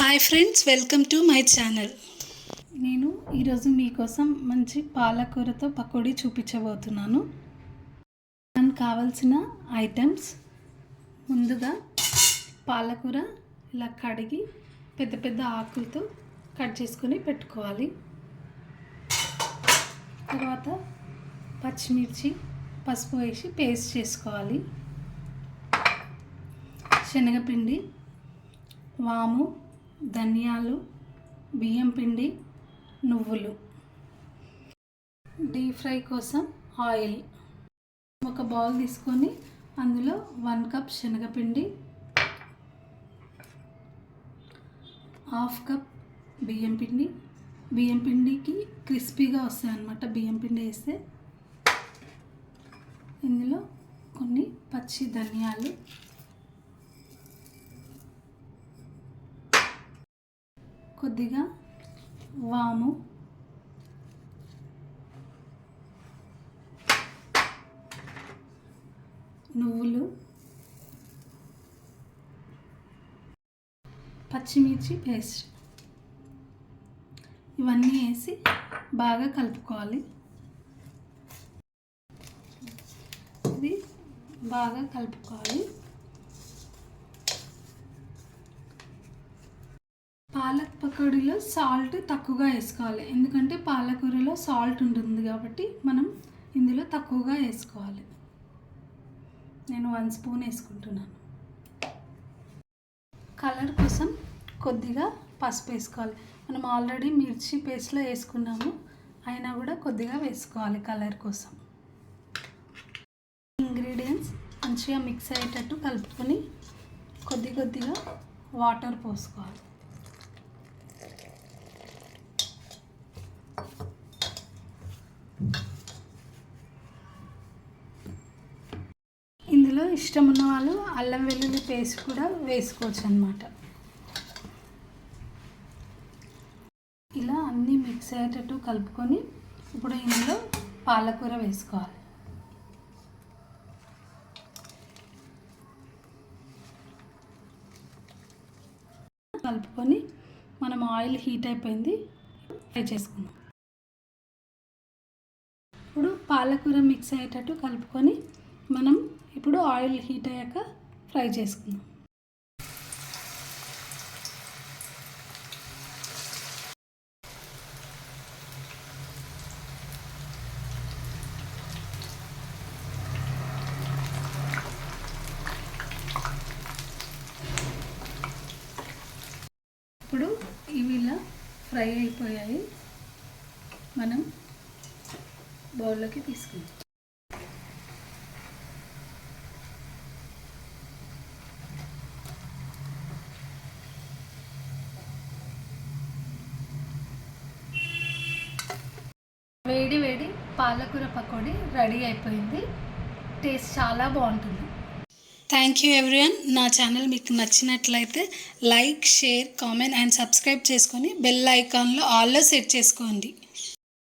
Hi friends, welcome to my channel. నేను ఈరోజు మీకోసం మంచి పాలకూరతో పకోడీ చూపించబోతున్నాను. దానికి కావాల్సిన ఐటమ్స్: ముందుగా పాలకూర ఇలా కడిగి పెద్ద పెద్ద ఆకులతో కట్ చేసుకొని పెట్టుకోవాలి. తర్వాత పచ్చిమిర్చి, పసుపు వేసి పేస్ట్ చేసుకోవాలి. శనగపిండి, వాము, ధనియాలు, బియ్యం పిండి, నువ్వులు. డీప్ ఫ్రై కోసం ఆయిల్. ఒక బౌల్ తీసుకొని అందులో 1 కప్ శనగపిండి, 1/2 కప్ బియ్యం పిండి. బియ్యం పిండికి క్రిస్పీగా వస్తాయి అన్నమాట బియ్యం పిండి వేస్తే. ఇందులో కొన్ని పచ్చి ధనియాలు, కొద్దిగా వాము, నువ్వులు, పచ్చిమిర్చి పేస్ట్ ఇవన్నీ వేసి బాగా కలుపుకోవాలి. ఇది బాగా కలుపుకోవాలి. పాలక్ పకోడీలో సాల్ట్ తక్కువగా వేసుకోవాలి, ఎందుకంటే పాలకూరలో సాల్ట్ ఉంటుంది కాబట్టి మనం ఇందులో తక్కువగా వేసుకోవాలి. నేను 1 స్పూన్ వేసుకుంటున్నాను. కలర్ కోసం కొద్దిగా పసుపు వేసుకోవాలి. మనం ఆల్రెడీ మిర్చి పేస్ట్లో వేసుకున్నాము, అయినా కూడా కొద్దిగా వేసుకోవాలి కలర్ కోసం. ఇంగ్రీడియంట్స్ మంచిగా మిక్స్ అయ్యేటట్టు కలుపుకొని కొద్దిగా వాటర్ పోసుకోవాలి. ఇందులో ఇష్టం ఉన్న వాళ్ళు అల్లం వెల్లుల్లి పేస్ట్ కూడా వేసుకోవచ్చు అన్నమాట. ఇలా అన్నీ మిక్స్ అయ్యేటట్టు కలుపుకొని ఇప్పుడు ఇందులో పాలకూర వేసుకోవాలి. కలుపుకొని మనం ఆయిల్ హీట్ అయిపోయింది, ఫ్రై చేసుకుందాం. ఇప్పుడు పాలకూర మిక్స్ అయ్యేటట్టు కలుపుకొని మనం ఇప్పుడు ఆయిల్ హీట్ అయ్యాక ఫ్రై చేసుకుందాం. ఇప్పుడు ఇవి ఇలా ఫ్రై అయిపోయాయి, మనం బౌల్లోకి తీసుకుందాం. వేడి వేడి పాలకూర పకోడీ రెడీ అయిపోయింది. టేస్ట్ చాలా బాగుంటుంది. Thank you everyone. నా ఛానల్ మీకు నచ్చినట్లయితే like, share, comment and subscribe చేసుకొని బెల్ ఐకాన్లో ఆల్లో సెట్ చేసుకోండి.